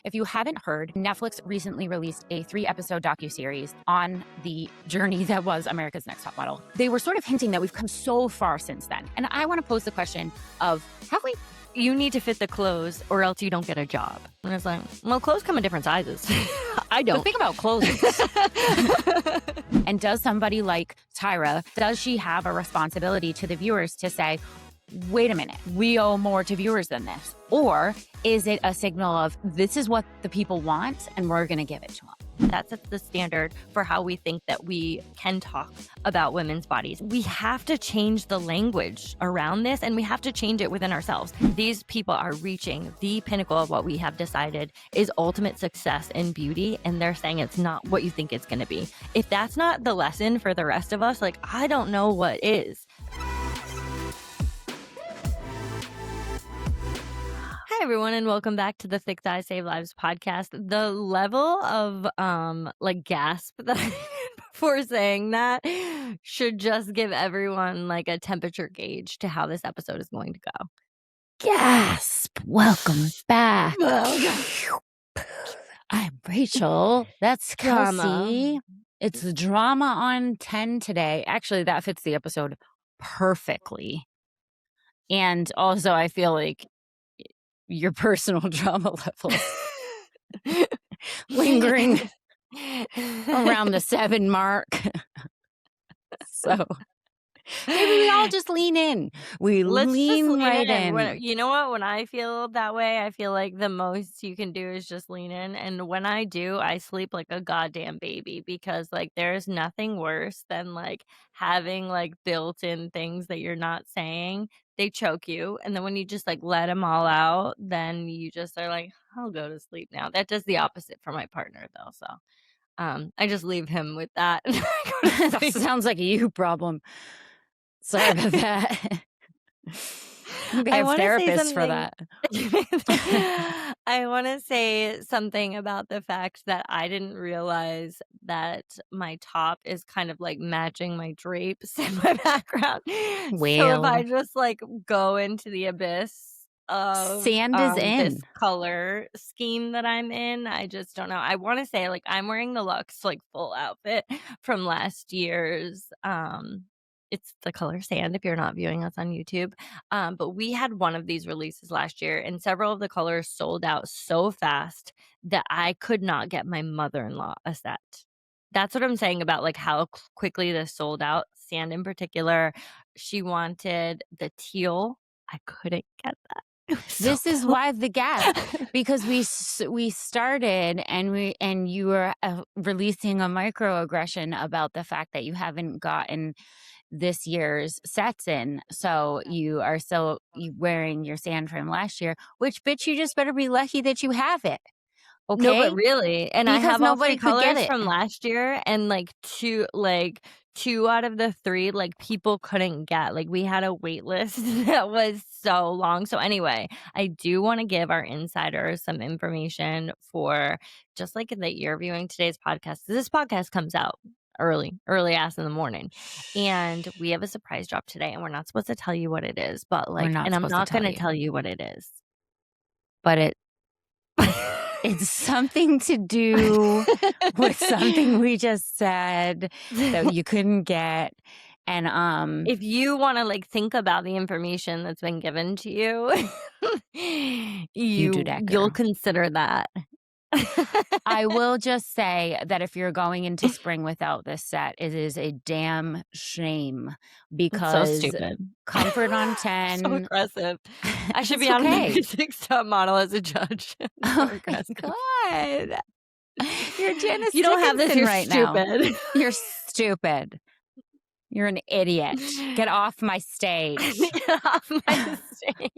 If you haven't heard, Netflix recently released a 3-episode docuseries on the journey that was America's Next Top Model. They were sort of hinting that we've come so far since then. And I want to pose the question of, have we? You need to fit the clothes or else you don't get a job. And it's like, well, clothes come in different sizes. I don't. The thing about clothes and does somebody like Tyra, does she have a responsibility to the viewers to say, wait a minute, we owe more to viewers than this? Or is it a signal of this is what the people want and we're going to give it to them? That sets the standard for how we think that we can talk about women's bodies. We have to change the language around this, and we have to change it within ourselves. These people are reaching the pinnacle of what we have decided is ultimate success in beauty, and they're saying it's not what you think it's going to be. If that's not the lesson for the rest of us, like, I don't know what is. Hi, everyone, and welcome back to the Thick Thighs Save Lives podcast. The level of gasp that I did before saying that should just give everyone like a temperature gauge to how this episode is going to go. Gasp! Welcome back. I'm Rachel. That's Kelsey. It's drama on 10 today. Actually, that fits the episode perfectly. And also, I feel like your personal drama levels lingering around the 7 mark. So maybe we all just lean in. Let's lean right in. You know what? When I feel that way, I feel like the most you can do is just lean in. And when I do, I sleep like a goddamn baby, because like there's nothing worse than like having like built-in things that you're not saying. They choke you. And then when you just like let them all out, then you just are like, I'll go to sleep now. That does the opposite for my partner though. So I just leave him with that. That sounds like a you problem. Sorry about that. Maybe I have therapists for that. I want to say something about the fact that I didn't realize that my top is kind of like matching my drapes in my background. So if I just like go into the abyss of sand is in this color scheme that I'm in, I just don't know. I want to say like I'm wearing the Luxe like full outfit from last year's it's the color sand if you're not viewing us on YouTube. But we had one of these releases last year, and several of the colors sold out so fast that I could not get my mother-in-law a set. That's what I'm saying about like how quickly this sold out. Sand in particular, she wanted the teal. I couldn't get that. This is why the gap, because we started and you were releasing a microaggression about the fact that you haven't gotten this year's sets in, so you are still wearing your sand from last year, which bitch, you just better be lucky that you have it. Okay, no, but really, and because I have nobody all 3 could get colors it from last year, and like two out of the 3 like people couldn't get. Like we had a wait list that was so long. So anyway, I do want to give our insiders some information for just like that you're viewing today's podcast. This podcast comes out early ass in the morning, and we have a surprise drop today, and we're not supposed to tell you what it is, but like, and I'm not going to tell you what it is, but it's something to do with something we just said that you couldn't get. And if you want to like think about the information that's been given to you, you do that, girl. You'll consider that. I will just say that if you're going into spring without this set, it is a damn shame, because so stupid. Comfort on 10. So aggressive. I should be on America's Top Model as a judge. Oh my God. You're Janice You don't have this. You're right stupid. Now. You're stupid. You're an idiot. Get off my stage. Get off my stage.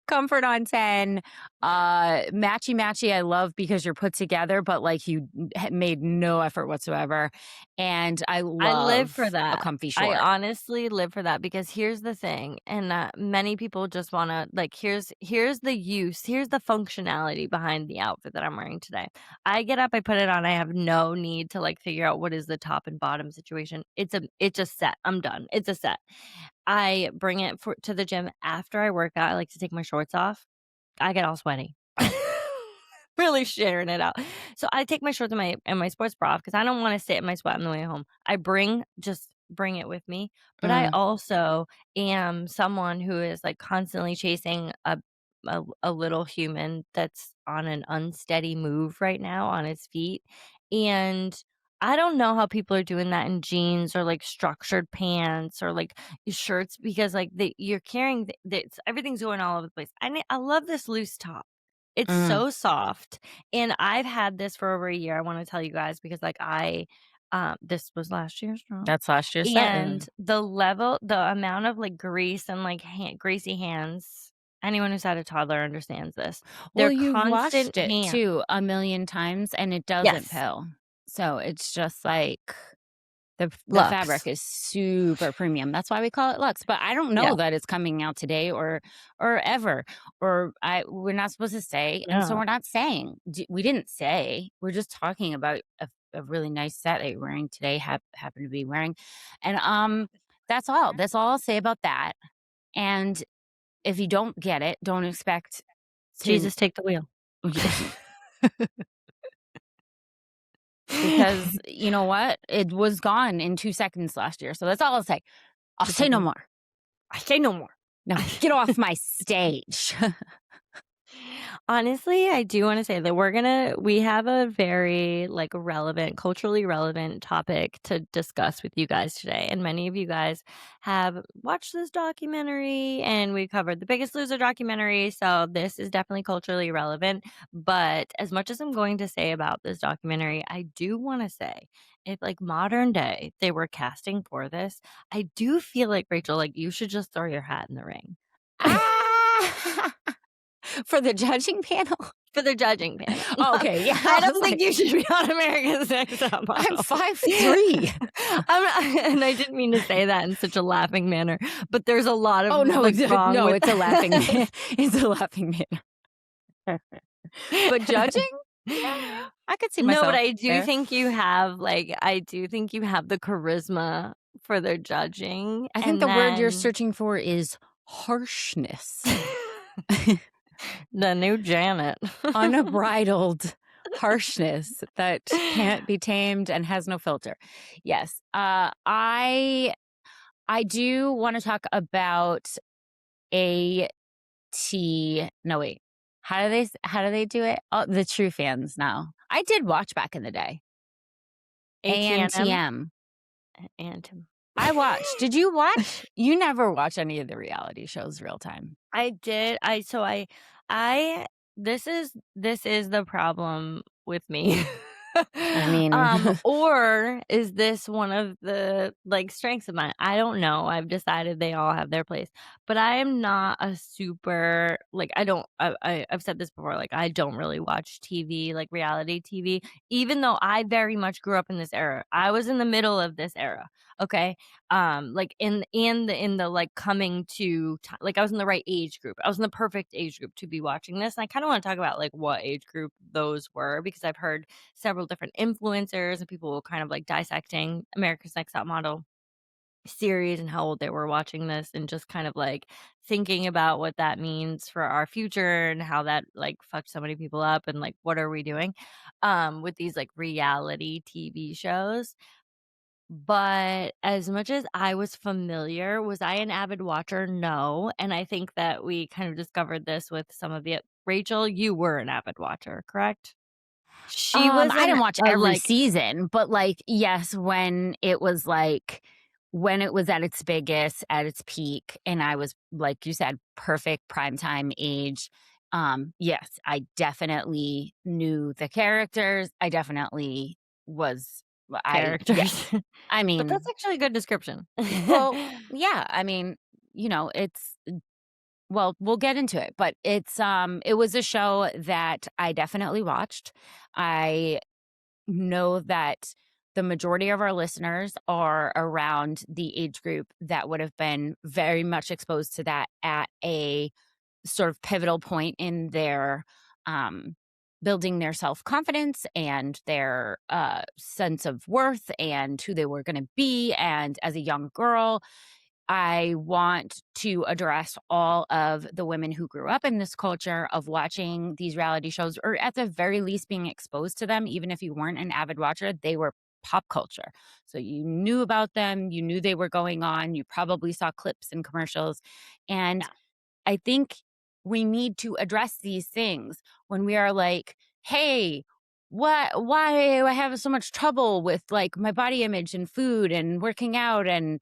Comfort on 10. Matchy I love because you're put together, but like you made no effort whatsoever. And I live for that. A comfy short. I honestly live for that, because here's the thing, and many people just want to like, here's the use, here's the functionality behind the outfit that I'm wearing today. I get up, I put it on, I have no need to like figure out what is the top and bottom situation. It's a set. I'm done. It's a set. I bring it to the gym after I work out. I like to take my shorts off. I get all sweaty. really sharing it out. So I take my shorts and my sports bra off because I don't wanna sit in my sweat on the way home. I bring it with me, but I Mm, also am someone who is, like, constantly chasing a little human that's on an unsteady move right now on his feet, and I don't know how people are doing that in jeans or, like, structured pants or, like, shirts because, like, you're carrying everything's going all over the place. I love this loose top. It's mm. so soft, and I've had this for over a year, I wanna tell you guys because, like, this was last year's drop, That's last year's set. and the amount of, like, grease and, like, greasy hands, anyone who's had a toddler understands this. Well, They're you've constant washed it hand too a million times and it doesn't Yes, pill. So it's just like the fabric Lux. is super premium. That's why we call it luxe, but I don't know Yeah, that it's coming out today or ever, or we're not supposed to say, and so yeah. we're not saying. We didn't say. We're just talking about a really nice set that you're wearing today, happen to be wearing, and, that's all. That's all I'll say about that, and if you don't get it, don't expect to Jesus, take the wheel. because you know what? It was gone in 2 seconds last year, so that's all I'll say. I'll 2 say no seconds. more. I say no more. Now get off my stage. Honestly, I do wanna say that we have a very, like, relevant culturally relevant topic to discuss with you guys today, and many of you guys have watched this documentary, and we covered The Biggest Loser documentary, so this is definitely culturally relevant, but as much as I'm going to say about this documentary, I do wanna say, if, like, modern day, they were casting for this, I do feel like, Rachel, like, you should just throw your hat in the ring. Ah! For the judging panel? For the judging panel. Oh, okay, yeah, I I was don't think like, you should be on America's Next Top I'm Model. 5'3". And I didn't mean to say that in such a laughing manner, but there's a lot of, Oh, no, like, wrong no, with it's a laughing that. it's a laughing man. But judging? Yeah, I could see No, but myself I do there. think I do think you have the charisma for their judging, I think and the word you're then searching for is harshness. the new Janet. Unbridled harshness that can't be tamed and has no filter. Yes, I do wanna talk about AT no, wait. How do they do it? Oh, the true fans now. I did watch back in the day. ATM ANTM. and Tim. I watched. Did you watch? You never watch any of the reality shows real time. I did. I this is the problem with me. I mean, Or is this one of the, like, strengths of mine? I don't know. I've decided they all have their place. But I am not a super like, I don't I've said this before, like, I don't really watch TV, like, reality TV, even though I very much grew up in this era. I was in the middle of this era, okay? Like, in the, like, coming to ti like, I was in the right age group. I was in the perfect age group to be watching this, and I kinda wanna talk about, like, what age group those were because I've heard several different influencers and people kind of, like, dissecting America's Next Top Model series and how old they were watching this and just kind of, like, thinking about what that means for our future and how that, like, fucked so many people up and, like, what are we doing, with these, like, reality TV shows. But as much as I was familiar, was I an avid watcher? No, and I think that we kind of discovered this with some of the Rachel, you were an avid watcher, correct? She was I an didn't watch a, every like season, but, like, yes, when it was at its biggest, at its peak, and I was, like you said, perfect primetime age, yes, I definitely knew the characters. I definitely was characters. yes. I But that's mean, actually a good description. well, yeah, I mean, it's well, we'll get into it, but it was a show that I definitely watched. I know that the majority of our listeners are around the age group that would have been very much exposed to that at a sort of pivotal point in their um, building their self confidence and their sense of worth and who they were going to be. And as a young girl, I want to address all of the women who grew up in this culture of watching these reality shows, or at the very least being exposed to them. Even if you weren't an avid watcher, they were pop culture. So you knew about them, you knew they were going on, you probably saw clips and commercials. And Yeah. I think we need to address these things when we are like, hey, why do I have so much trouble with like my body image and food and working out and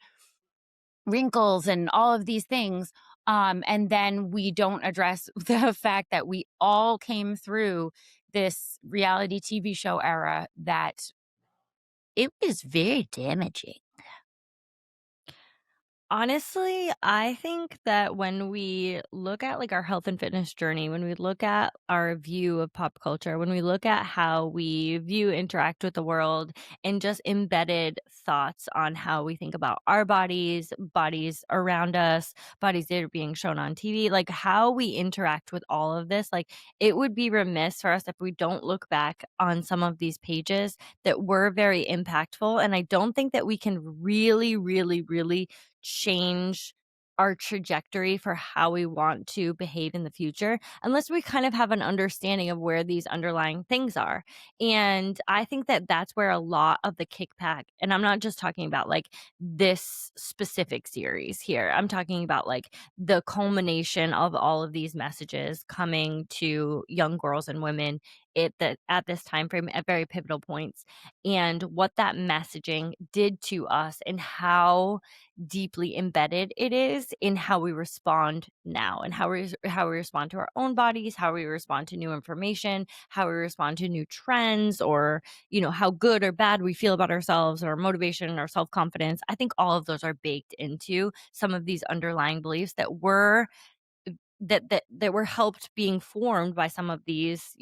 wrinkles and all of these things. And then we don't address the fact that we all came through this reality TV show era that it was very damaging. Honestly, I think that when we look at like our health and fitness journey, when we look at our view of pop culture, when we look at how we view, interact with the world, and just embedded thoughts on how we think about our bodies, bodies around us, bodies that are being shown on TV, like how we interact with all of this, like it would be remiss for us if we don't look back on some of these pages that were very impactful. And I don't think that we can really change our trajectory for how we want to behave in the future unless we kind of have an understanding of where these underlying things are. And I think that that's where a lot of the kickback, and I'm not just talking about like this specific series here, I'm talking about like the culmination of all of these messages coming to young girls and women at this time frame at very pivotal points, and what that messaging did to us and how deeply embedded it is in how we respond now, and how we respond to our own bodies, how we respond to new information, how we respond to new trends, or how good or bad we feel about ourselves, or motivation or self-confidence. I think all of those are baked into some of these underlying beliefs that were helped being formed by some of these,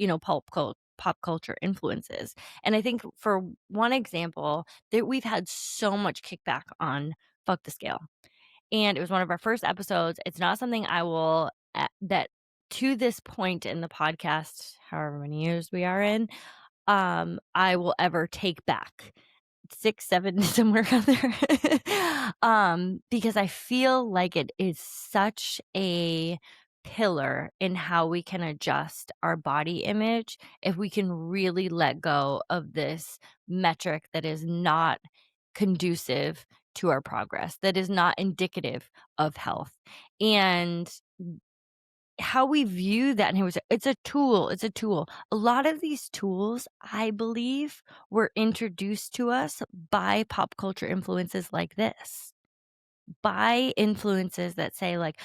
pop culture influences. And I think for one example that we've had so much kickback on Fuck the Scale. And it was one of our first episodes. It's not something I will that to this point in the podcast, however many years we are in, I will ever take back. 6, 7, somewhere around there. Because I feel like it is such a pillar in how we can adjust our body image if we can really let go of this metric that is not conducive to our progress, that is not indicative of health. And how we view that, and it's a tool, it's a tool. A lot of these tools, I believe, were introduced to us by pop culture influences like this, by influences that say like,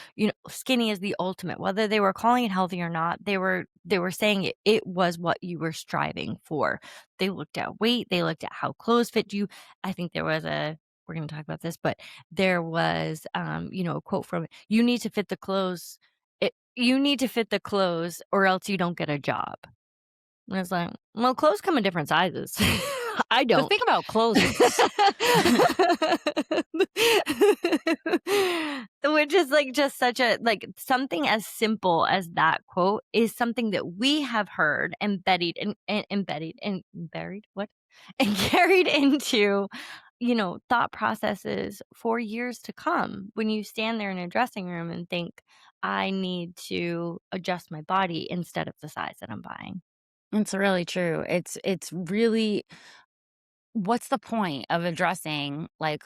skinny is the ultimate. Whether they were calling it healthy or not, they were saying it was what you were striving for. They looked at weight, they looked at how clothes fit you. I think there was a we're going to talk about this, but there was a quote from it. You need to fit the clothes or else you don't get a job. And it's like, well, clothes come in different sizes. I The don't. thing about clothes is Which is like just such a like something as simple as that quote is something that we have heard embedded and buried what and carried into thought processes for years to come when you stand there in a dressing room and think I need to adjust my body instead of the size that I'm buying. it's really true. It's really, what's the point of addressing like,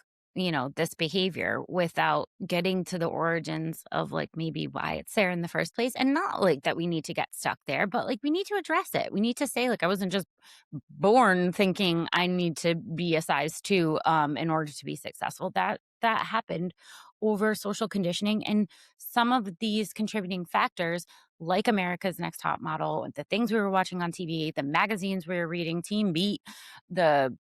this behavior without getting to the origins of like maybe why it's there in the first place? And not like that we need to get stuck there, but like we need to address it. We need to say like I wasn't just born thinking I need to be a size 2 in order to be successful. That happened over social conditioning, and some of these contributing factors like America's Next Top Model, the things we were watching on TV, the magazines we were reading, Team Beat, the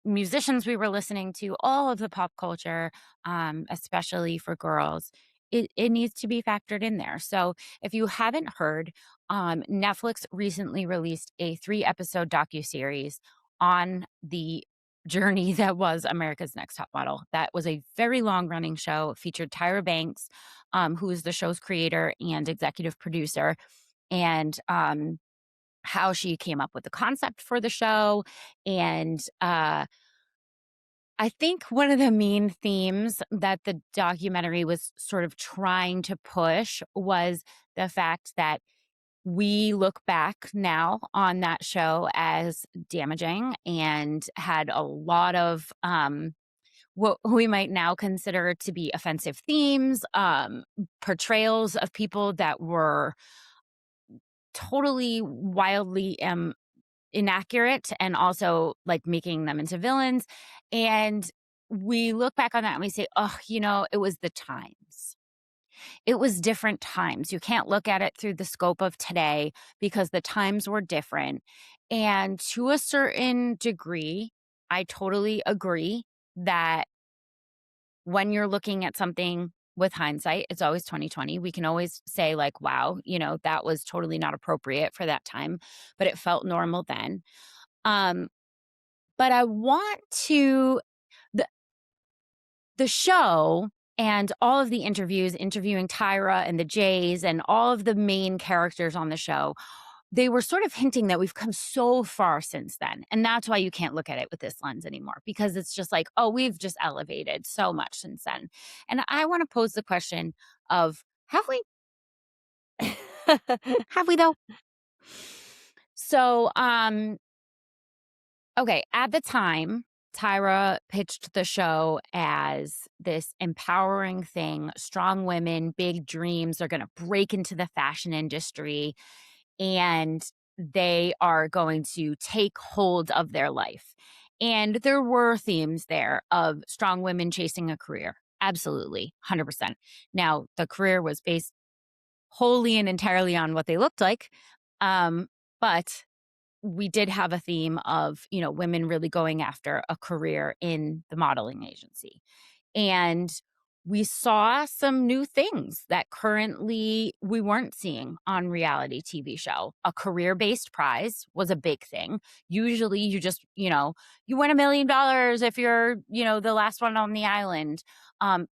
musicians we were listening to, all of the pop culture, especially for girls, it needs to be factored in there. So if you haven't heard, Netflix recently released a 3-episode docuseries on the journey that was America's Next Top Model. That was a very long running show. It featured Tyra Banks, who is the show's creator and executive producer, and how she came up with the concept for the show, and I think one of the main themes that the documentary was sort of trying to push was the fact that we look back now on that show as damaging and had a lot of what we might now consider to be offensive themes, portrayals of people that were totally wildly inaccurate and also like making them into villains. And we look back on that and we say, oh, it was the times. It was different times. You can't look at it through the scope of today because the times were different. And to a certain degree, I totally agree that when you're looking at something with hindsight, it's always 2020. We can always say, like, wow, that was totally not appropriate for that time, but it felt normal then. Um, but I want to the the show and all of the interviews interviewing Tyra and the Jays and all of the main characters on the show, they were sort of hinting that we've come so far since then. And that's why you can't look at it with this lens anymore, because it's just like, oh, we've just elevated so much since then. And I want to pose the question of have we? Have we though? So, okay, at the time, Tyra pitched the show as this empowering thing, strong women, big dreams. They're going to break into the fashion industry and they are going to take hold of their life. And there were themes there of strong women chasing a career. Absolutely, 100%. Now, the career was based wholly and entirely on what they looked like. But we did have a theme of, women really going after a career in the modeling agency. And we saw some new things that currently we weren't seeing on reality TV show. A career-based prize was a big thing. Usually you just, you win $1 million if you're, the last one on the island.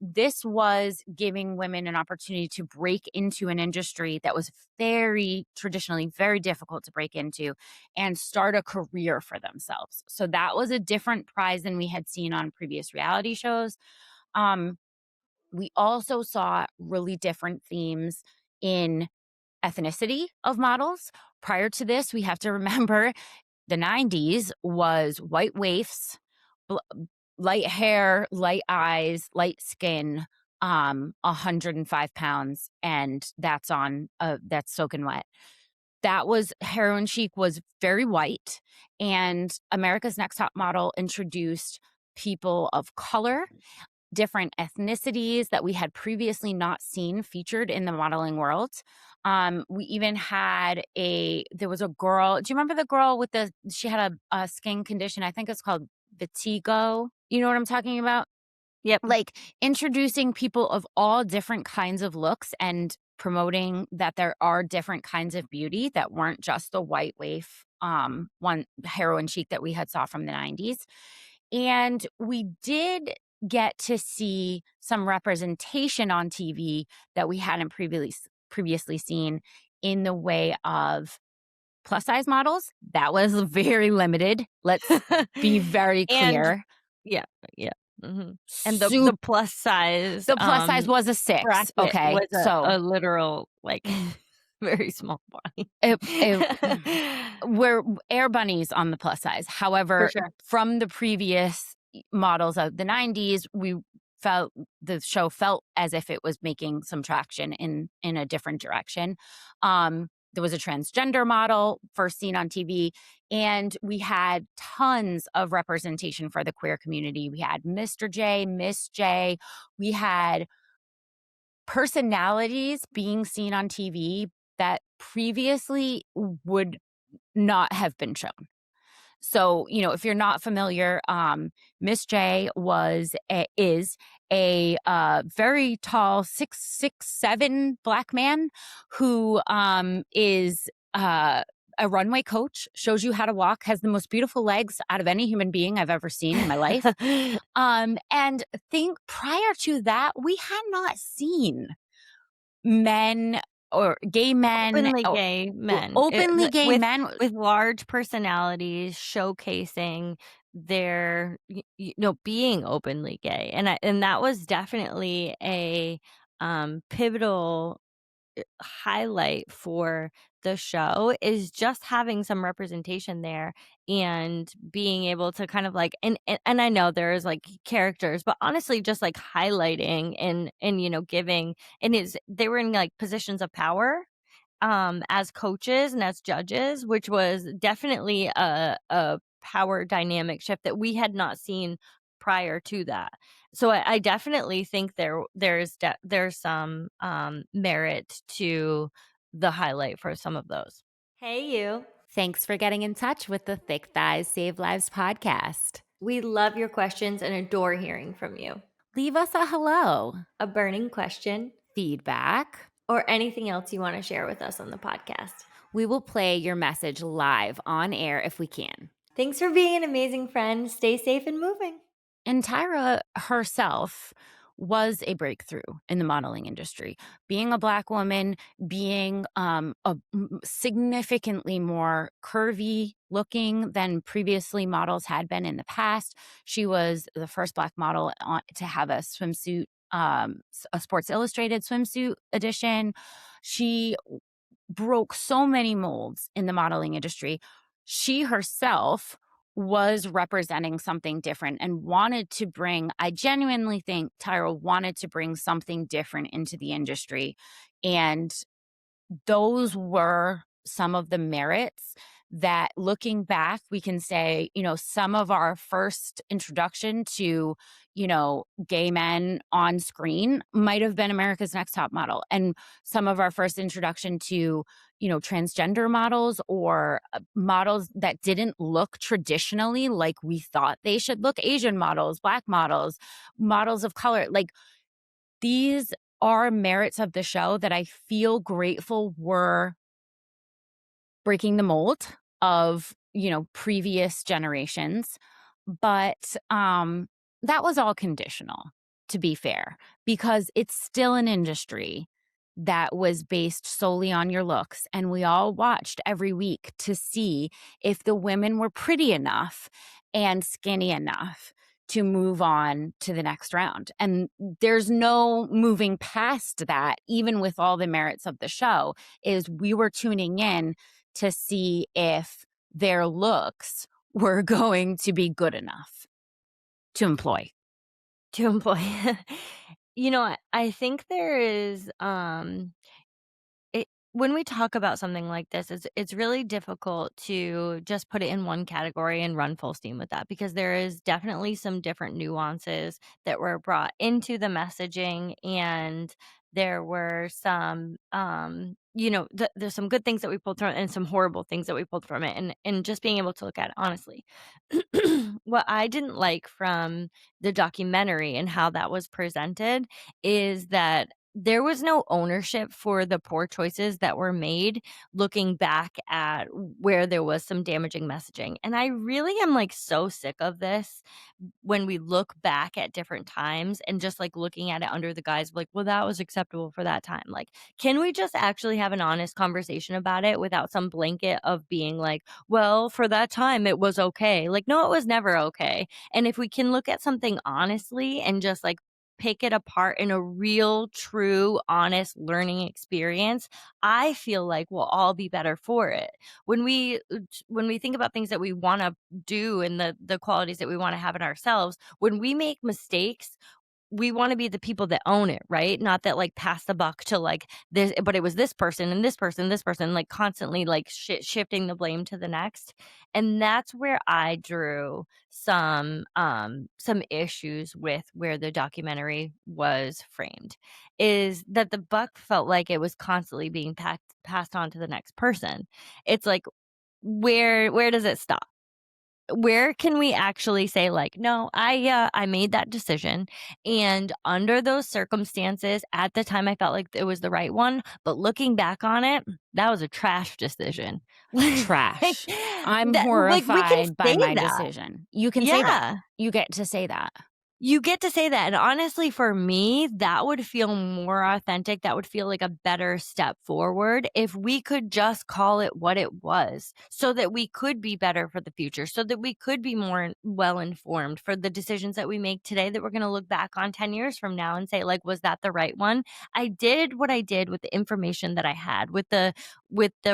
This was giving women an opportunity to break into an industry that was very traditionally very difficult to break into and start a career for themselves. So that was a different prize than we had seen on previous reality shows. Um, we also saw really different themes in ethnicity of models. Prior to this, we have to remember the 90s was white waifs, bl- light hair, light eyes, light skin, 105 pounds, and that's soaking wet. That was Heroin Chic was very white, and America's Next Top Model introduced people of color, different ethnicities that we had previously not seen featured in the modeling world. We even had there was a girl. Do you remember the girl with she had a skin condition? I think it's called vitiligo. You know what I'm talking about? Yep. Like introducing people of all different kinds of looks and promoting that there are different kinds of beauty that weren't just the white waif one heroin chic that we had saw from the 90s. And we did get to see some representation on TV that we hadn't previously seen in the way of plus size models. That was very limited. Let's be very And clear. yeah, yeah, mhm, and the Super the plus size, The plus size was a 6, bracket okay? was So, a literal, like, very small body. it we're air bunnies on the plus size. For However, sure. from the previous models of the 90s, we felt the show felt as if it was making some traction in a different direction. There was a transgender model first seen on TV, and we had tons of representation for the queer community. We had Mr. J, Miss J. We had personalities being seen on TV that previously would not have been shown. So, if you're not familiar, Miss J is a very tall 6'7" black man who is a runway coach, shows you how to walk, has the most beautiful legs out of any human being I've ever seen in my life. And think prior to that, we had not seen men or gay men Openly or gay men, openly gay men. with large personalities showcasing they're being openly gay, and that was definitely a pivotal highlight for the show, is just having some representation there and being able to kind of like, and I know there's like characters, but honestly just like highlighting and giving, and is they were in like positions of power as coaches and as judges, which was definitely a power dynamic shift that we had not seen prior to that. So I definitely think there's some merit to the highlight for some of those. Hey, you. Thanks for getting in touch with the Thick Thighs Save Lives podcast. We love your questions and adore hearing from you. Leave us a hello, A burning question, feedback. or anything else you want to share with us on the podcast. We will play your message live on air if we can. Thanks for being an amazing friend. Stay safe and moving. And Tyra herself was a breakthrough in the modeling industry. Being a Black woman, being significantly more curvy looking than previously models had been in the past. She was the first Black model to have a swimsuit, a Sports Illustrated swimsuit edition. She broke so many molds in the modeling industry. She herself was representing something different and wanted to bring, I genuinely think Tyra wanted to bring something different into the industry. And those were some of the merits that, looking back, we can say, some of our first introduction to, gay men on screen might have been America's Next Top Model. And some of our first introduction to, transgender models or models that didn't look traditionally like we thought they should look, Asian models, Black models, models of color, like these are merits of the show that I feel grateful were breaking the mold of, previous generations. But that was all conditional, to be fair, because it's still an industry that was based solely on your looks. And we all watched every week to see if the women were pretty enough and skinny enough to move on to the next round. And there's no moving past that, even with all the merits of the show, is we were tuning in to see if their looks were going to be good enough to employ. To employ. I think there is, when we talk about something like this, it's really difficult to just put it in one category and run full steam with that, because there is definitely some different nuances that were brought into the messaging, and there were some there's some good things that we pulled from it and some horrible things that we pulled from it, and just being able to look at it honestly. What I didn't like from the documentary and how that was presented is that there was no ownership for the poor choices that were made, looking back at where there was some damaging messaging. And I really am like so sick of this when we look back at different times and just like looking at it under the guise of like, well, that was acceptable for that time. Like, can we just actually have an honest conversation about it without some blanket of being like, well, for that time it was okay? Like, no, it was never okay. And if we can look at something honestly and just like pick it apart in a real, true, honest learning experience, I feel like we'll all be better for it. When we think about things that we want to do and the qualities that we want to have in ourselves, when we make mistakes, we wanna be the people that own it, right? Not that, like, pass the buck to, like, this, but it was this person and this person, like, constantly, like, shifting the blame to the next, and that's where I drew some issues with where the documentary was framed, is that the buck felt like it was constantly being passed on to the next person. It's like, where does it stop? Where can we actually say like, "No, I made that decision, and under those circumstances, at the time, I felt like it was the right one, but looking back on it, that was a trash decision." Like, Trash. I'm we can horrified by say my that. decision. You can say that. Yeah. You get to say that. You get to say that, and honestly, for me, that would feel more authentic, that would feel like a better step forward if we could just call it what it was, so that we could be better for the future, so that we could be more well-informed for the decisions that we make today that we're gonna look back on 10 years from now and say, like, "Was that the right one?" I did what I did with the information that I had, with the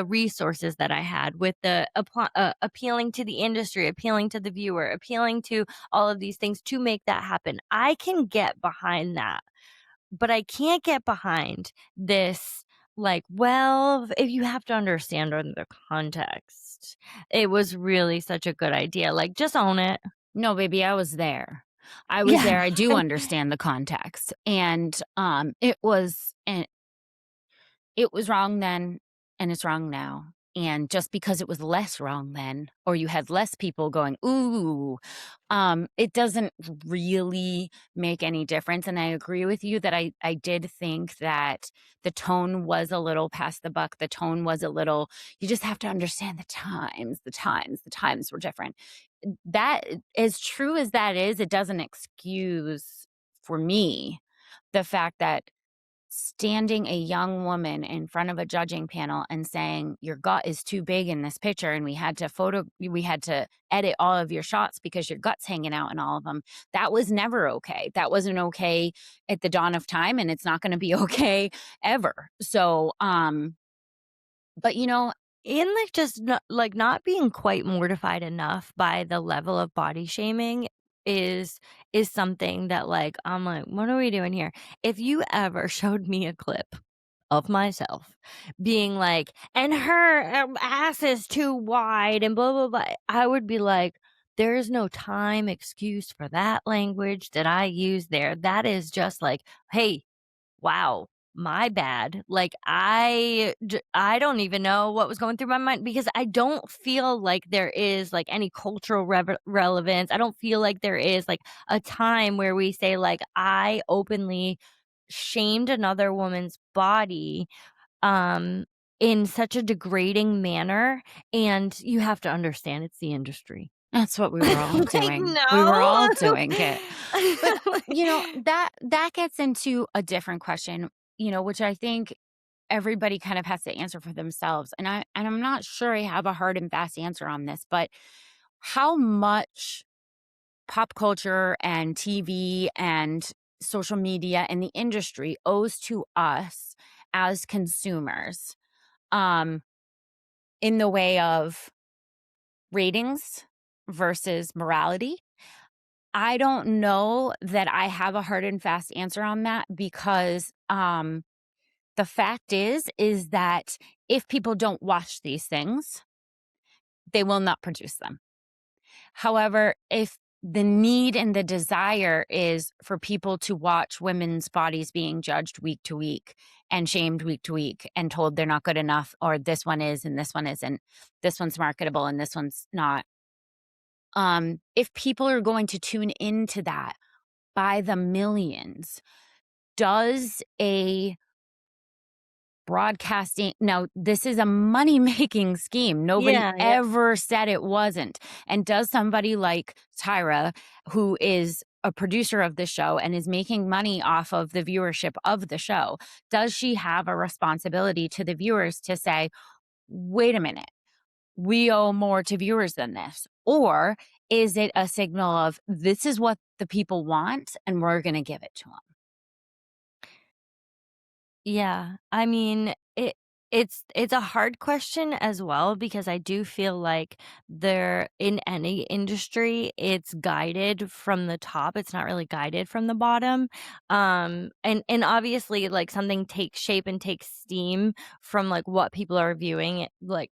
resources that I had, with the appealing to the industry, appealing to the viewer, appealing to all of these things to make that happen. I can get behind that, but I can't get behind this, like, well, if you have to understand under the context, it was really such a good idea. Like, just own it. No, baby, I was there. I was Yeah. there. I do understand the context. And it was wrong then, and it's wrong now. And just because it was less wrong then, or you had less people going, "Ooh," it doesn't really make any difference. And I agree with you that I did think that the tone was a little past the buck. The tone was a little, you just have to understand the times were different. That, as true as that is, it doesn't excuse, for me, the fact that standing a young woman in front of a judging panel and saying your gut is too big in this picture and we had to edit all of your shots because your gut's hanging out in all of them. That was never okay. That wasn't okay at the dawn of time, and it's not going to be okay ever. So but And, like, just not being quite mortified enough by the level of body shaming is is something that, like, I'm like, "What are we doing here?" If you ever showed me a clip of myself being like, "And her, ass is too wide," and blah, blah, blah, I would be like, "There is no time excuse for that language that I use there. That is just like, hey, wow, my bad." Like, I don't even know what was going through my mind because I don't feel like there is, like, any cultural relevance. I don't feel like there is, like, a time where we say, like, "I openly shamed another woman's body, um, in such a degrading manner," and you have to understand it's the industry. that's what we were all Like, doing. We were all no. doing it. But, Like, that gets into a different question, which I think everybody kind of has to answer for themselves. And I'm not sure I have a hard and fast answer on this, but how much pop culture and TV and social media and the industry owes to us as consumers, um, in the way of ratings versus morality. I don't know that I have a hard and fast answer on that because the fact is that if people don't watch these things, they will not produce them. However, if the need and the desire is for people to watch women's bodies being judged week to week and shamed week to week and told they're not good enough, or this one is and this one isn't, this one's marketable and this one's not. If people are going to tune into that by the millions, does a broadcasting, now this is a money-making scheme, nobody yeah, yeah. ever said it wasn't, and does somebody like Tyra, who is a producer of the show and is making money off of the viewership of the show, does she have a responsibility to the viewers to say, "Wait a minute, we owe more to viewers than this," or is it a signal of, "This is what the people want, and we're gonna give it to them"? Yeah, I mean, it's a hard question as well because I do feel like there in any industry, it's guided from the top, it's not really guided from the bottom, and obviously, like, something takes shape and takes steam from, like, what people are viewing, like,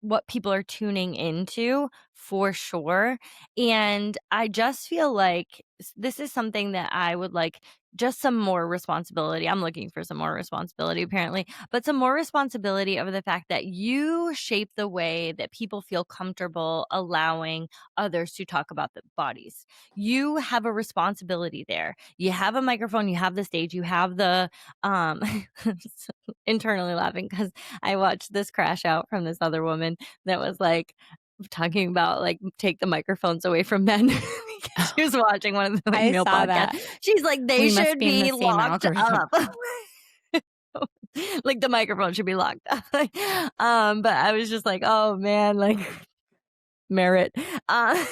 what people are tuning into for sure. And I just feel like this is something that I would like just some more responsibility. I'm looking for some more responsibility apparently, but some more responsibility over the fact that you shape the way that people feel comfortable allowing others to talk about the bodies. You have a responsibility there. You have a microphone, you have the stage, you have the um internally laughing because I watched this crash out from this other woman that was like, talking about, like, take the microphones away from men because she was watching one of the, like, I male saw podcasts. that. She's like, "They We must should be in the be same locked algorithm. up." Like, the microphone should be locked up. But I was just like, "Oh, man," like merit. Uh,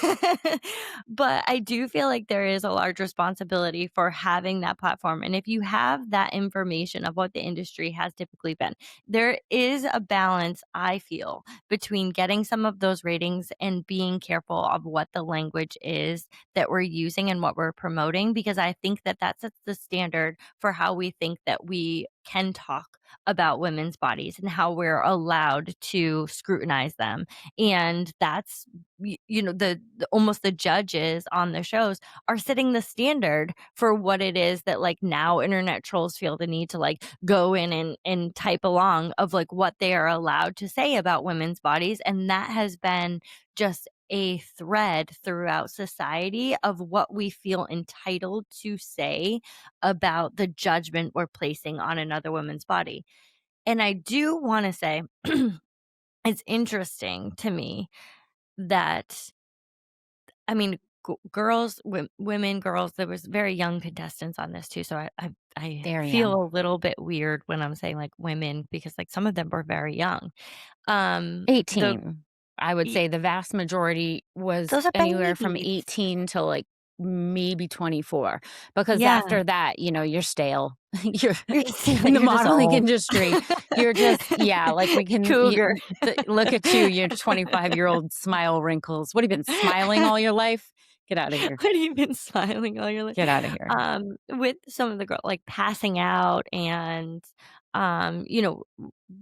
but I do feel like there is a large responsibility for having that platform. And if you have that information of what the industry has typically been, there is a balance, I feel, between getting some of those ratings and being careful of what the language is that we're using and what we're promoting, because I think that that sets the standard for how we think that we can talk about women's bodies and how we're allowed to scrutinize them. And that's the almost the judges on the shows are setting the standard for what it is that, like, now internet trolls feel the need to, like, go in and type along of, like, what they are allowed to say about women's bodies, and that has been just a thread throughout society of what we feel entitled to say about the judgment we're placing on another woman's body. And I do wanna say it's interesting to me that, I mean, girls, women, girls, there was very young contestants on this too, so I Very feel young. a little bit weird when I'm saying, like, women because, like, some of them were very young. The 18. I would e say the vast majority was those are anywhere from babies. 18 to, like, maybe 24, because Yeah. after that, you're stale. You're in the You're just modeling old. industry. You're just yeah, like, we can Cougar. look at you, your 25-year-old smile wrinkles. What, have you been smiling all your life? Get out of here. What have you been smiling all your life? Get out of here. With some of the girl like, passing out and, um, you know,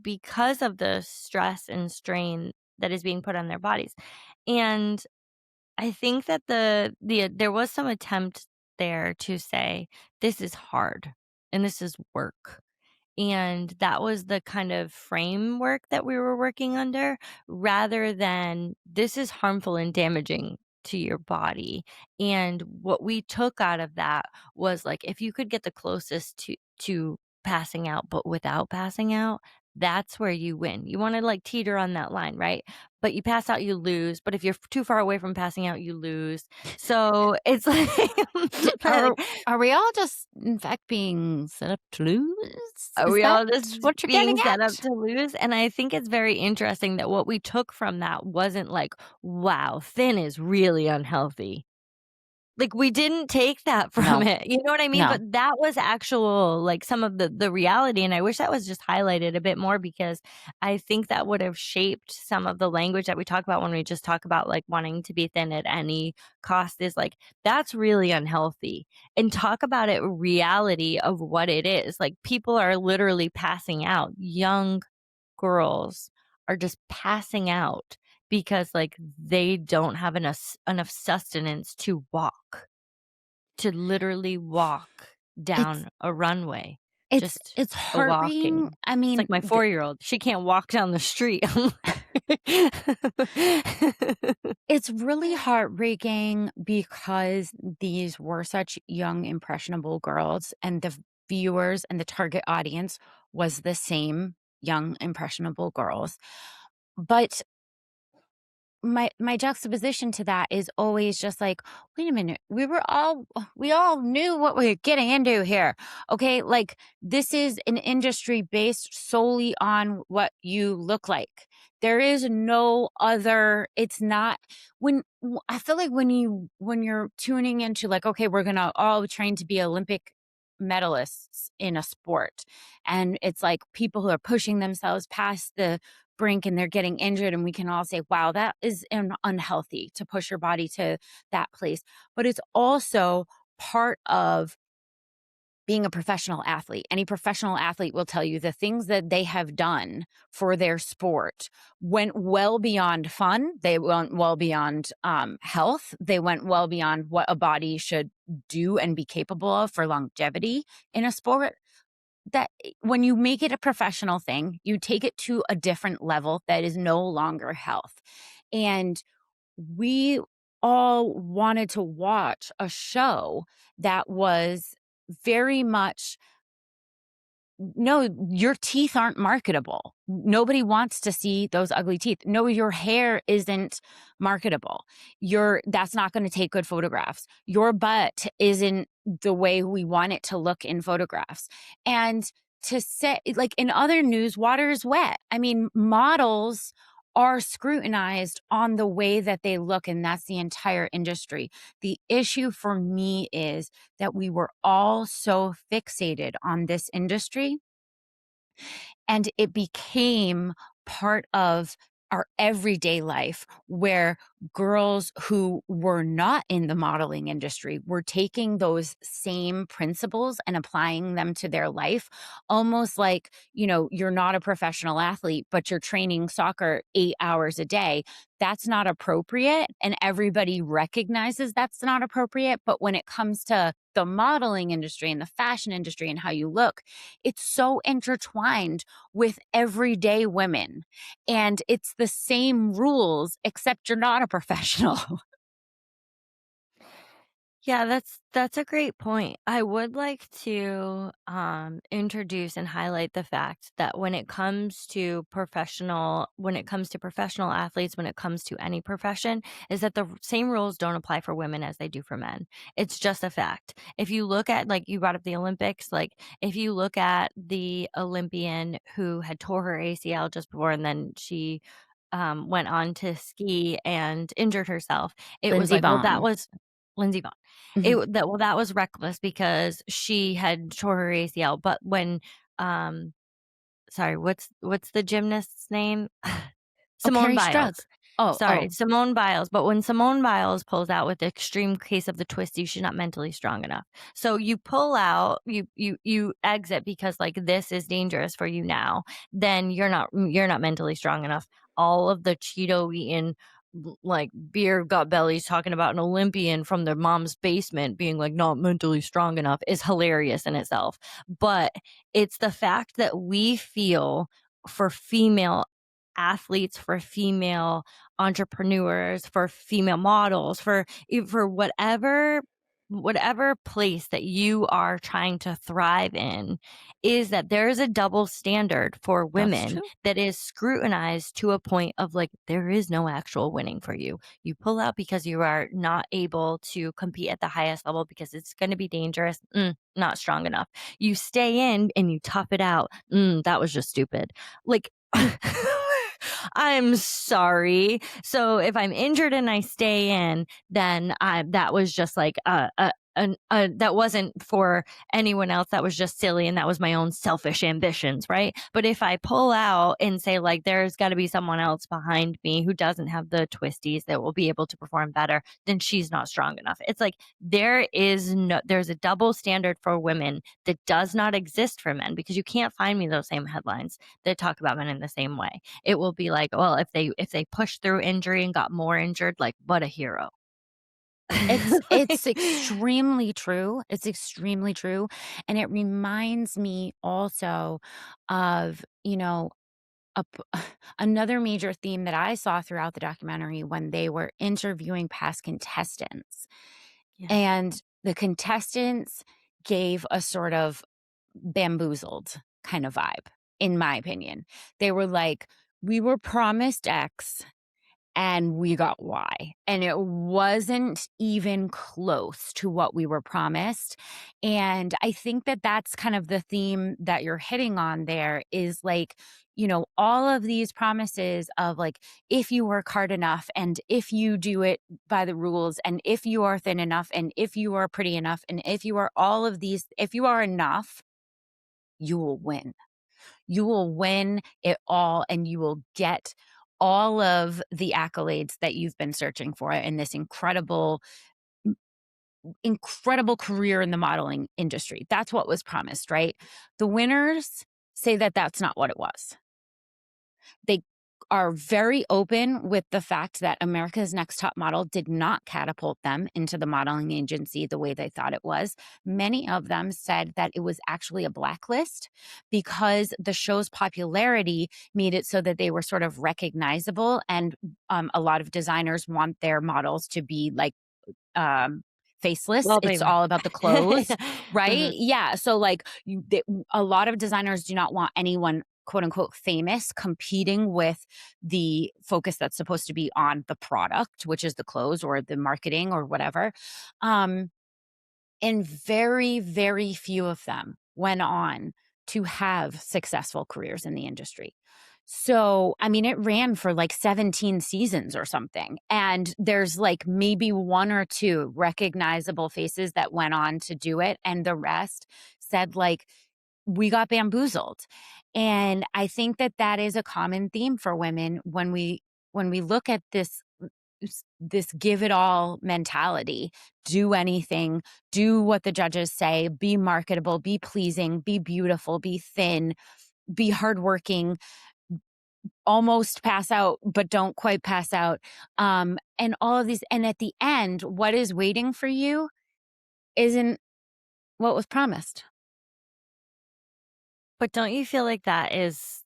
because of the stress and strain that is being put on their bodies. And I think that there was some attempt there to say, "This is hard, and this is work." And that was the kind of framework that we were working under, rather than this is harmful and damaging to your body. And what we took out of that was, like, if you could get the closest to passing out but without passing out, that's where you win. You want to, like, teeter on that line, right? But you pass out, you lose. But if you're too far away from passing out, you lose. So it's like, D like, are we all just, in fact, being set up to lose? are Is we that all just what you're being getting set up at? to lose? And I think it's very interesting that what we took from that wasn't like, "Wow, thin is really unhealthy." Like, we didn't take that from No, it, you know what I mean? no. But that was actual, like, some of the reality, and I wish that was just highlighted a bit more because I think that would have shaped some of the language that we talk about when we just talk about, like, wanting to be thin at any cost is, like, that's really unhealthy, and talk about it reality of what it is. Like, people are literally passing out. Young girls are just passing out because, like, they don't have enough sustenance to walk, to literally walk It's down a runway, it's just it's the heartening. walking. I It's mean, like my 4-year-old, she can't walk down the street. I'm like it's really heartbreaking because these were such young, impressionable girls, and the viewers and the target audience was the same young, impressionable girls. But my juxtaposition to that is always just like, wait a minute, we all knew what we were getting into here. Okay, like, this is an industry based solely on what you look like. There is no other. It's not I feel like when you're tuning into, like, okay, we're gonna all train to be Olympic medalists in a sport, and it's like people who are pushing themselves past the brink and they're getting injured, and we can all say, wow, that is unhealthy to push your body to that place. But it's also part of being a professional athlete. Any professional athlete will tell you the things that they have done for their sport went well beyond fun. They went well beyond health. They went well beyond what a body should do and be capable of for longevity in a sport. That when you make it a professional thing, you take it to a different level that is no longer health. And we all wanted to watch a show that was very much no, your teeth aren't marketable. Nobody wants to see those ugly teeth. No, your hair isn't marketable. That's not going to take good photographs. Your butt isn't the way we want it to look in photographs. And to say, like in other news, water is wet. I mean, models are scrutinized on the way that they look, and that's the entire industry. The issue for me is that we were all so fixated on this industry, and it became part of our everyday life where girls who were not in the modeling industry were taking those same principles and applying them to their life. Almost like, you're not a professional athlete, but you're training soccer 8 hours a day. That's not appropriate. And everybody recognizes that's not appropriate. But when it comes to the modeling industry and the fashion industry and how you look, it's so intertwined with everyday women. And it's the same rules, except you're not a professional. Yeah, that's a great point. I would like to introduce and highlight the fact that when it comes to professional athletes, when it comes to any profession, is that the same rules don't apply for women as they do for men. It's just a fact. If you look at, like, you brought up the Olympics, like if you look at the Olympian who had tore her ACL just before, and then she went on to ski and injured herself, it was Lindsey like, well, that Vonn. was Lindsey Vonn. Mhm. That was reckless because she had tore her ACL, but when, um sorry, what's the gymnast's name? Oh, Simone Carrie Strug. Biles. Oh, Sorry, oh, Simone Biles, but when Simone Biles pulls out with the extreme case of the twisty, she's not mentally strong enough. So you pull out, you exit because, like, this is dangerous for you now, then you're not mentally strong enough. All of the Cheeto eating, like, beer gut bellies talking about an Olympian from their mom's basement being, like, not mentally strong enough is hilarious in itself. But it's the fact that we feel for female athletes, for female entrepreneurs, for female models, for whatever place that you are trying to thrive in, is that there is a double standard for that's women true. that is scrutinized to a point of, like, there is no actual winning for you. You pull out because you are not able to compete at the highest level because it's going to be dangerous. Not strong enough. You stay in and you tough it out. That was just stupid. Like, I'm sorry. So if I'm injured and I stay in, then that was just like that wasn't for anyone else. That was just silly, and that was my own selfish ambitions, right? But if I pull out and say, like, there's got to be someone else behind me who doesn't have the twisties that will be able to perform better, then she's not strong enough. It's like there's a double standard for women that does not exist for men, because you can't find me those same headlines that talk about men in the same way. It will be like, well, if they pushed through injury and got more injured, like, what a hero. It's Like, extremely true. It's extremely true, and it reminds me also of, a p another major theme that I saw throughout the documentary when they were interviewing past contestants, yeah. and the contestants gave a sort of bamboozled kind of vibe, in my opinion. They were like, "We were promised X, and we got Y. And it wasn't even close to what we were promised." And I think that that's kind of the theme that you're hitting on there is like, all of these promises of like, if you work hard enough and if you do it by the rules and if you are thin enough and if you are pretty enough and if you are all of these, if you are enough, you will win. You will win it all and you will get all of the accolades that you've been searching for in this incredible career in the modeling industry. That's what was promised, right? The winners say that that's not what it was. They are very open with the fact that America's Next Top Model did not catapult them into the modeling agency the way they thought it was. Many of them said that it was actually a blacklist because the show's popularity made it so that they were sort of recognizable. And a lot of designers want their models to be like, faceless. Well, It's baby. all about the clothes, right? Mhm. Yeah. So like a lot of designers do not want anyone quote unquote famous competing with the focus that's supposed to be on the product, which is the clothes or the marketing or whatever. Um, and very, very few of them went on to have successful careers in the industry. So, I mean, it ran for like 17 seasons or something. And there's like maybe one or two recognizable faces that went on to do it. And the rest said, like, we got bamboozled. And I think that that is a common theme for women when we look at this give it all mentality. Do anything, do what the judges say, be marketable, be pleasing, be beautiful, be thin, be hardworking, almost pass out, but don't quite pass out. And all of these. And at the end, what is waiting for you isn't what was promised. But don't you feel like that's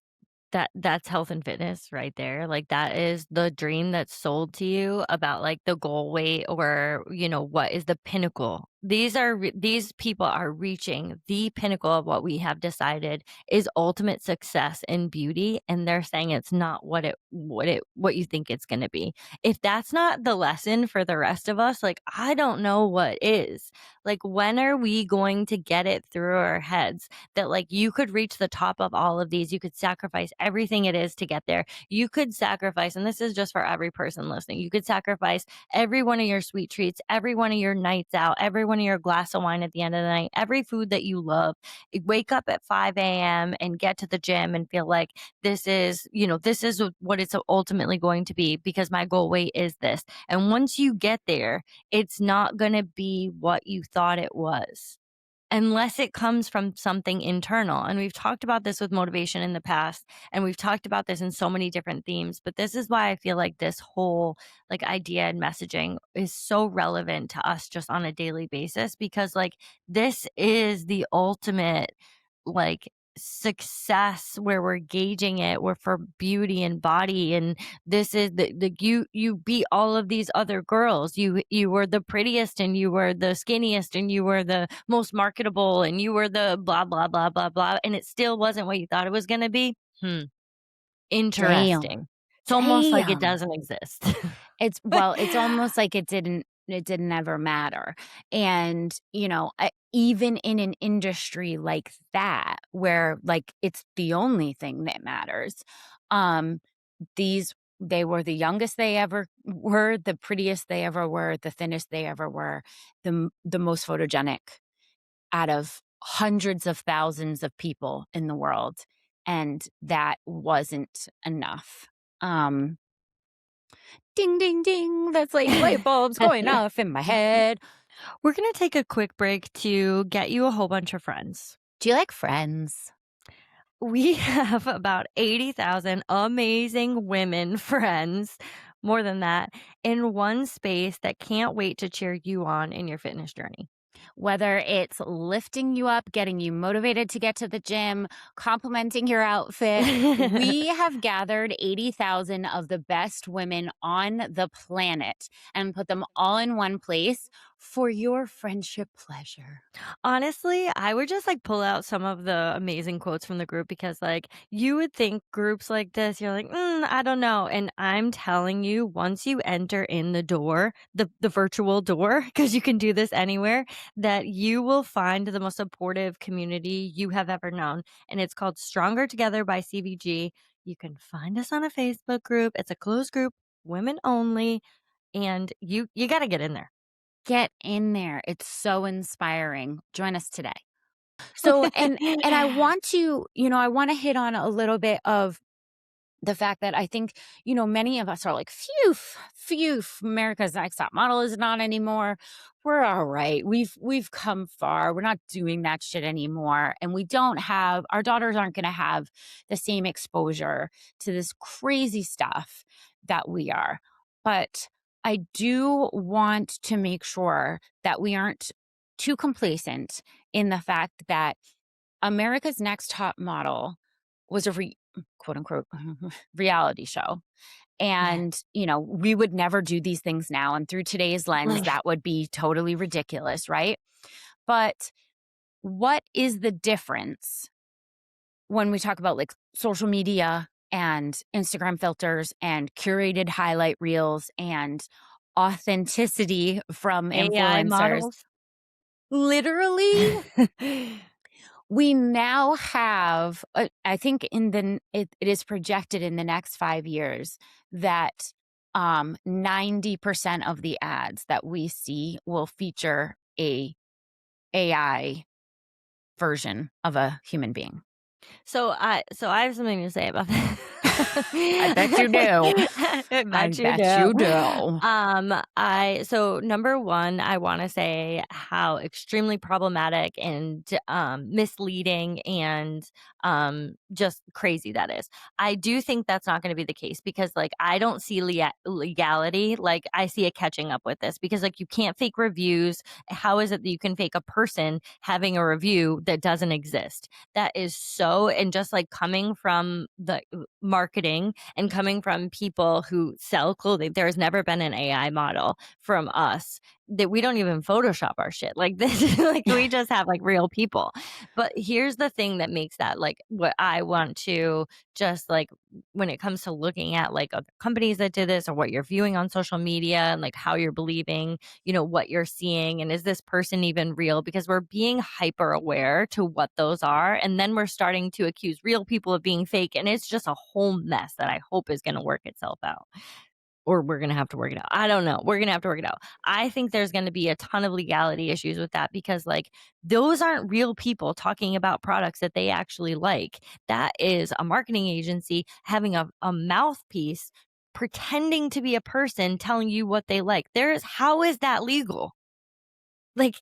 health and fitness right there? Like, that is the dream that's sold to you about, like, the goal weight or, what is the pinnacle. These people are reaching the pinnacle of what we have decided is ultimate success in beauty, and they're saying it's not what you think it's gonna be. If that's not the lesson for the rest of us, like, I don't know what is. Like, when are we going to get it through our heads that, like, you could reach the top of all of these, you could sacrifice everything it is to get there. You could sacrifice, and this is just for every person listening, you could sacrifice every one of your sweet treats, every one of your nights out, every one of your glass of wine at the end of the night, every food that you love. Wake up at 5 a.m. and get to the gym and feel like this is what it's ultimately going to be because my goal weight is this. And once you get there, it's not going to be what you thought it was unless it comes from something internal. And we've talked about this with motivation in the past, and we've talked about this in so many different themes. But this is why I feel like this whole like idea and messaging is so relevant to us just on a daily basis because like this is the ultimate like success where we're gauging it we're for beauty and body and this is the you beat all of these other girls. You were the prettiest and you were the skinniest and you were the most marketable and you were the blah blah blah blah blah and it still wasn't what you thought it was going to be. Damn. Interesting. It's almost like it Damn. doesn't exist. It's almost like it didn't ever matter. And, even in an industry like that, where, like, it's the only thing that matters, um, these they were the youngest they ever were, the prettiest they ever were, the thinnest they ever were, the most photogenic out of hundreds of thousands of people in the world, and that wasn't enough. Um Ding, ding, ding. That's like light bulbs going off in my head. We're going to take a quick break to get you a whole bunch of friends. Do you like Friends? We have about 80,000 amazing women friends, more than that, in one space that can't wait to cheer you on in your fitness journey. Whether it's lifting you up, getting you motivated to get to the gym, complimenting your outfit, we have gathered 80,000 of the best women on the planet and put them all in one place for your friendship pleasure. Honestly, I would just like pull out some of the amazing quotes from the group because, like, you would think groups like this, you're like, I don't know. And I'm telling you, once you enter in the door, the virtual door, because you can do this anywhere, that you will find the most supportive community you have ever known. And it's called Stronger Together by CVG. You can find us on a Facebook group. It's a closed group, women only, and you got to get in there. Get in there. It's so inspiring. Join us today. So and I want to, I want to hit on a little bit of the fact that I think, many of us are like, phew, America's Next Top Model is not anymore. We're all right. We've come far. We're not doing that shit anymore. And we don't have our daughters aren't going to have the same exposure to this crazy stuff that we are. But I do want to make sure that we aren't too complacent in the fact that America's Next Top Model was a quote unquote reality show. Yeah. And, we would never do these things now. And through today's lens, Right. that would be totally ridiculous, right? But what is the difference when we talk about like social media and Instagram filters and curated highlight reels and authenticity from AI influencers? models. Literally, we now have, I think it is projected in the next 5 years that 90% of the ads that we see will feature a AI version of a human being. So I have something to say about that. I bet you do. I I bet you bet do. you do. I so number one, I want to say how extremely problematic and misleading and just crazy that is. I do think that's not going to be the case because like I don't see legality. Like I see it catching up with this because like you can't fake reviews. How is it that you can fake a person having a review that doesn't exist? That is so, and just like coming from the marketing and coming from people who sell clothing, there has never been an AI model from us that we don't even Photoshop our shit. Like this is like we just have like real people. But here's the thing that makes that like what I want to just like when it comes to looking at like other companies that did this or what you're viewing on social media and like how you're believing, what you're seeing and is this person even real? Because we're being hyper aware to what those are. And then we're starting to accuse real people of being fake. And it's just a whole mess that I hope is going to work itself out. Or we're gonna have to work it out. I don't know. We're gonna have to work it out. I think there's gonna be a ton of legality issues with that because, like, those aren't real people talking about products that they actually like. That is a marketing agency having a mouthpiece pretending to be a person telling you what they like. How is that legal? Like,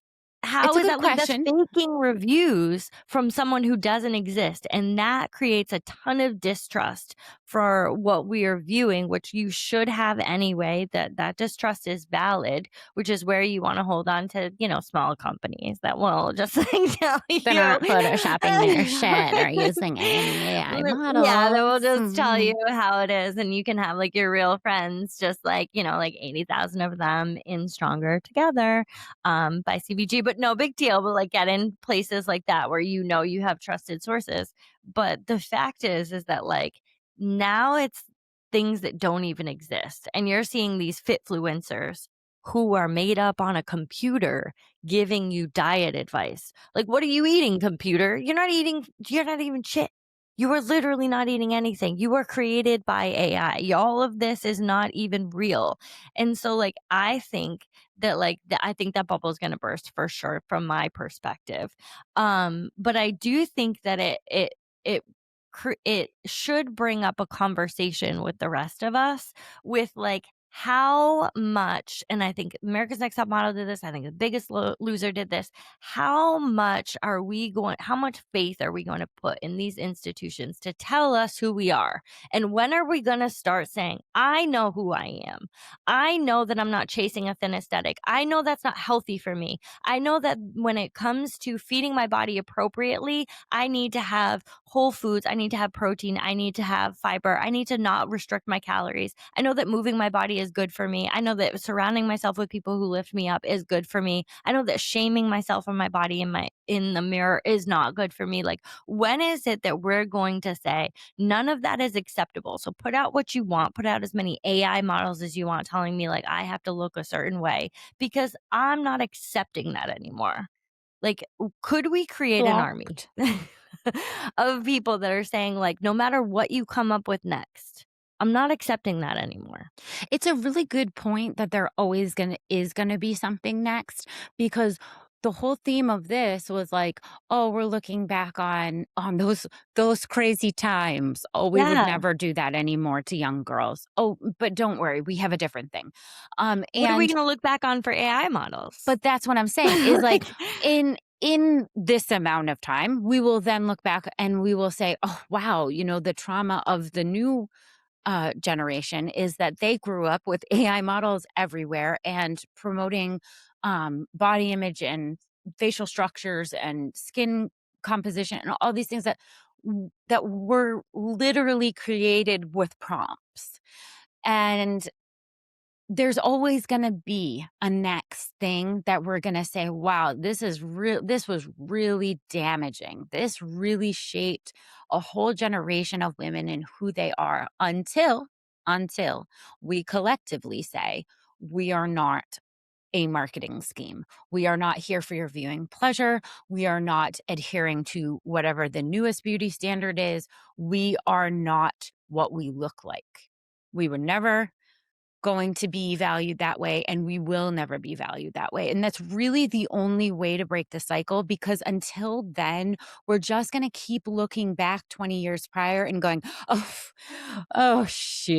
It's how a is good that that's question. faking reviews from someone who doesn't exist, and that creates a ton of distrust for what we are viewing, which you should have anyway, that distrust is valid, which is where you wanna hold on to, small companies that will just, like, tell That you aren't photoshopping their shit or using any AI yeah, they will models. just tell you Mhm. how it is, and you can have, like, your real friends just, like, like 80,000 of them in Stronger Together by CBG, but no big deal. But like get in places like that where you have trusted sources. But the fact is that like now it's things that don't even exist. And you're seeing these fitfluencers who are made up on a computer giving you diet advice. Like, what are you eating, computer? You're not even shit. You are literally not eating anything. You were created by AI. All of this is not even real. And so, like, I think that bubble is gonna burst for sure from my perspective. But I do think that it it should bring up a conversation with the rest of us with like how much, and I think America's Next Top Model did this. I think The Biggest Loser did this. How much faith are we going to put in these institutions to tell us who we are? And when are we going to start saying, I know who I am? I know that I'm not chasing a thin aesthetic. I know that's not healthy for me. I know that when it comes to feeding my body appropriately, I need to have whole foods. I need to have protein. I need to have fiber. I need to not restrict my calories. I know that moving my body is good for me. I know that surrounding myself with people who lift me up is good for me. I know that shaming myself or my body in the mirror is not good for me. Like, when is it that we're going to say none of that is acceptable? So put out what you want, put out as many AI models as you want, telling me like I have to look a certain way because I'm not accepting that anymore. Like, could we create an army Blocked. of people that are saying, like, no matter what you come up with next, I'm not accepting that anymore. It's a really good point that there always gonna be something next because the whole theme of this was like, "Oh, we're looking back on those crazy times. Oh, we would Yeah. never do that anymore to young girls. Oh, but don't worry, we have a different thing." What are we And gonna look back on for AI models? but that's what I'm saying is like Like, in this amount of time, we will then look back and we will say, "Oh, wow, the trauma of the new generation is that they grew up with AI models everywhere and promoting body image and facial structures and skin composition and all these things that that were literally created with prompts. And there's always gonna be a next thing that we're gonna say, "Wow, this was really damaging. This really shaped a whole generation of women and who they are," until we collectively say, "We are not a marketing scheme. We are not here for your viewing pleasure. We are not adhering to whatever the newest beauty standard is. We are not what we look like. We were never going to be valued that way, and we will never be valued that way." And that's really the only way to break the cycle, because until then, we're just going to keep looking back 20 years prior and going, "Oh, oh,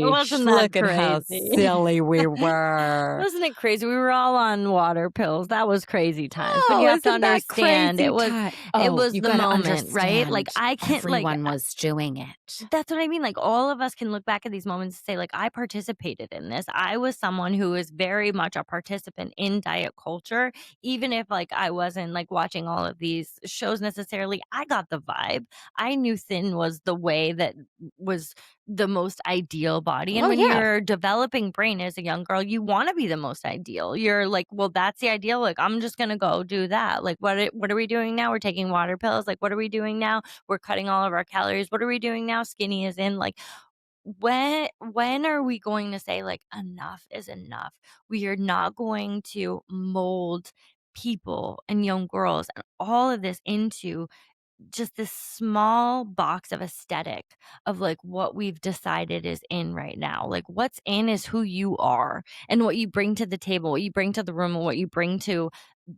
It sheesh, wasn't that look at how crazy. silly we were." Wasn't it crazy? We were all on water pills. That was crazy times. But you Oh, have to isn't that understand crazy time? it Oh, was you the gotta moment, right? Like understand I can't like everyone was doing it. that's what I mean, like, all of us can look back at these moments and say, like, "I participated in this." I was someone who was very much a participant in diet culture, even if, like, I wasn't, like, watching all of these shows necessarily, I got the vibe. I knew thin was the way that was the most ideal body, and Oh, when yeah. you're developing brain as a young girl, you wanna be the most ideal. You're like, "Well, that's the ideal, like, I'm just gonna go do that." Like, what are we doing now? We're taking water pills, like, what are we doing now? We're cutting all of our calories. What are we doing now? Skinny is in. Like, when are we going to say like enough is enough? We are not going to mold people and young girls and all of this into just this small box of aesthetic of like what we've decided is in right now. Like what's in is who you are and what you bring to the table, what you bring to the room, and what you bring to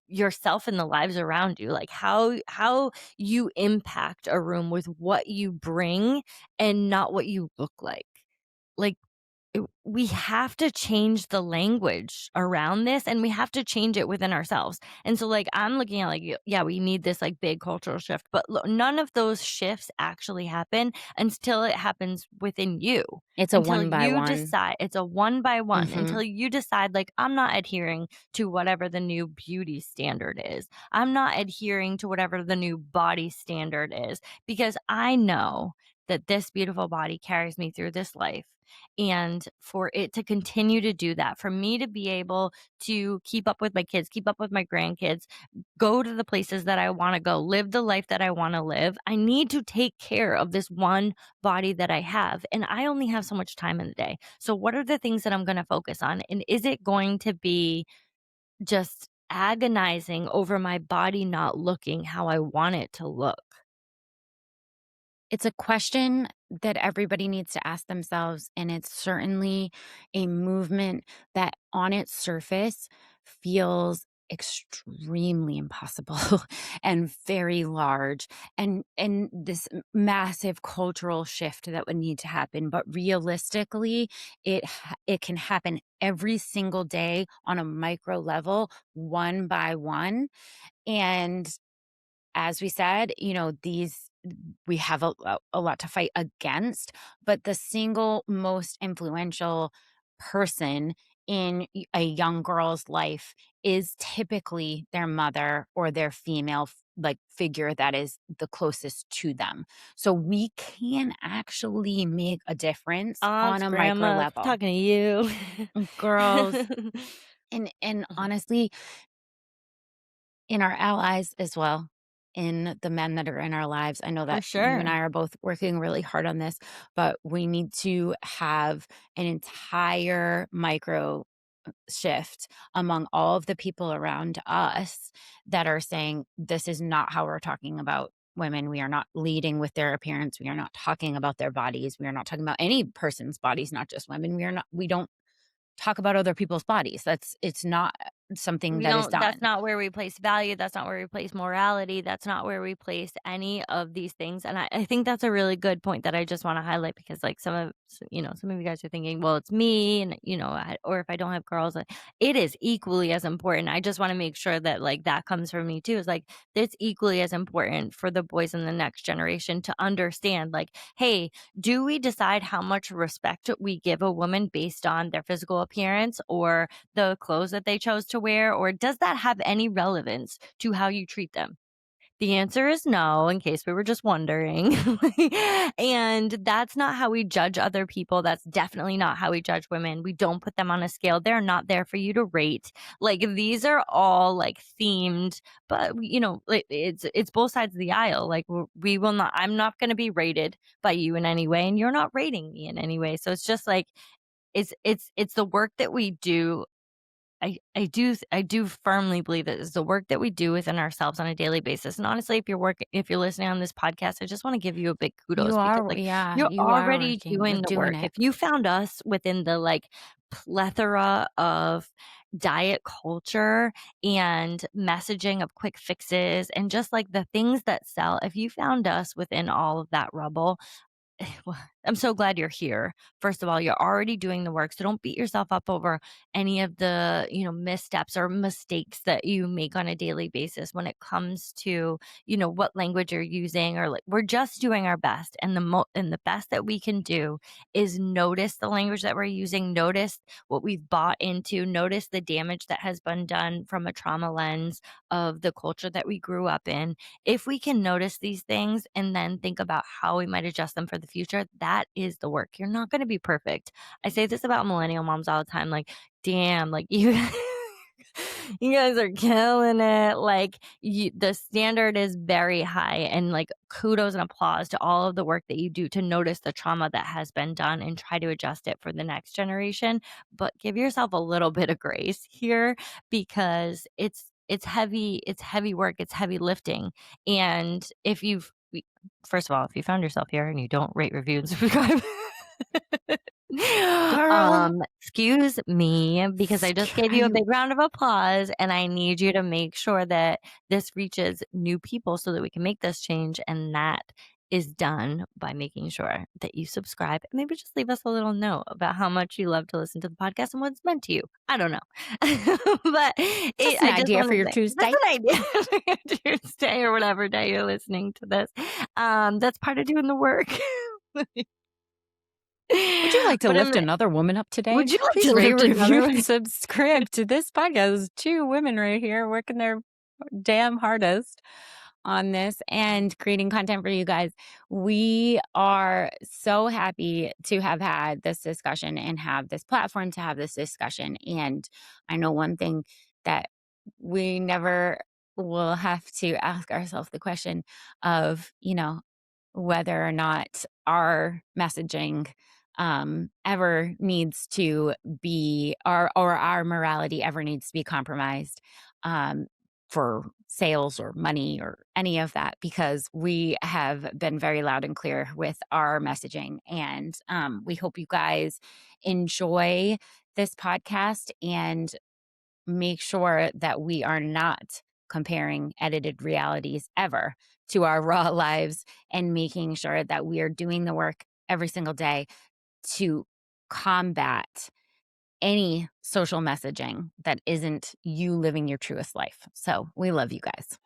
yourself and the lives around you. Like how you impact a room with what you bring and not what you look like. Like we have to change the language around this and we have to change it within ourselves. And so like I'm looking at like yeah, we need this like big cultural shift, but none of those shifts actually happen until it happens within you. It's a Until one by you one. decide it's a one by one Mhm. until you decide like I'm not adhering to whatever the new beauty standard is. I'm not adhering to whatever the new body standard is because I know that this beautiful body carries me through this life and for it to continue to do that, for me to be able to keep up with my kids, keep up with my grandkids, go to the places that I want to go, live the life that I want to live, I need to take care of this one body that I have. And I only have so much time in the day. So, what are the things that I'm going to focus on? And is it going to be just agonizing over my body not looking how I want it to look? It's a question that everybody needs to ask themselves, and it's certainly a movement that on its surface feels extremely impossible and very large, and this massive cultural shift that would need to happen. But realistically, it can happen every single day on a micro level, one by one. And as we said, we have a lot to fight against, but the single most influential person in a young girl's life is typically their mother or their female like figure that is the closest to them. So we can actually make a difference on Aunts, a micro grandmas, level. talking to you. Girls, and honestly, in our allies as well, in the men that are in our lives. I know For that you and sure. I are both working really hard on this, but we need to have an entire micro shift among all of the people around us that are saying, this is not how we're talking about women. We are not leading with their appearance. We are not talking about their bodies. We are not talking about any person's bodies, not just women. We don't talk about other people's bodies. It's not something We that is don't that's done. not where we place value, that's not where we place morality, that's not where we place any of these things, and I think that's a really good point that I just wanna highlight because, like, some of you guys are thinking, "Well, it's me," and, or if I don't have girls, it is equally as important. I just wanna make sure that, like, that comes from me too, is, like, it's equally as important for the boys in the next generation to understand, like, "Hey, do we decide how much respect we give a woman based on their physical appearance or the clothes that they chose to wear, or does that have any relevance to how you treat them? The answer is no, in case we were just wondering. And that's not how we judge other people. That's definitely not how we judge women. We don't put them on a scale. They're not there for you to rate. Like, these are all like themed, but it's both sides of the aisle. Like, we will not, I'm not going to be rated by you in any way, and you're not rating me in any way. So it's just like, it's the work that we do. I do firmly believe that it's the work that we do within ourselves on a daily basis. And honestly, if you're listening on this podcast, I just want to give you a big kudos, You because are, like, yeah, you're you are already working doing with the doing work. it. If you found us within the like plethora of diet culture and messaging of quick fixes and just like the things that sell, if you found us within all of that rubble, well, I'm so glad you're here. First of all, you're already doing the work. So don't beat yourself up over any of the, missteps or mistakes that you make on a daily basis when it comes to, what language you're using, or like, we're just doing our best. And the best that we can do is notice the language that we're using, notice what we've bought into, notice the damage that has been done from a trauma lens of the culture that we grew up in. If we can notice these things and then think about how we might adjust them for the future, that is the work. You're not going to be perfect. I say this about millennial moms all the time, like, damn, like, you you guys are killing it. Like, the standard is very high, and like, kudos and applause to all of the work that you do to notice the trauma that has been done and try to adjust it for the next generation. But give yourself a little bit of grace here, because it's heavy work, it's heavy lifting. And first of all, if you found yourself here and you don't rate, review, and subscribe, Girl, excuse me, because I just gave are you a you big round of applause, and I need you to make sure that this reaches new people so that we can make this change. And that is done by making sure that you subscribe, and maybe just leave us a little note about how much you love to listen to the podcast and what it's meant to you. I don't know. But just an I just idea want for to your say that's Tuesday? an idea for your Tuesday or whatever day you're listening to this. That's part of doing the work. Would you like to But lift another woman up today? would you like Please to rate, lift review, another and one? subscribe to this podcast. Two women right here working their damn hardest on this and creating content for you guys. We are so happy to have had this discussion and have this platform to have this discussion. And I know one thing that we never will have to ask ourselves the question of, whether or not our messaging ever needs to be, or our morality ever needs to be compromised um, for sales or money or any of that, because we have been very loud and clear with our messaging. And we hope you guys enjoy this podcast, and make sure that we are not comparing edited realities ever to our raw lives, and making sure that we are doing the work every single day to combat any social messaging that isn't you living your truest life. So we love you guys.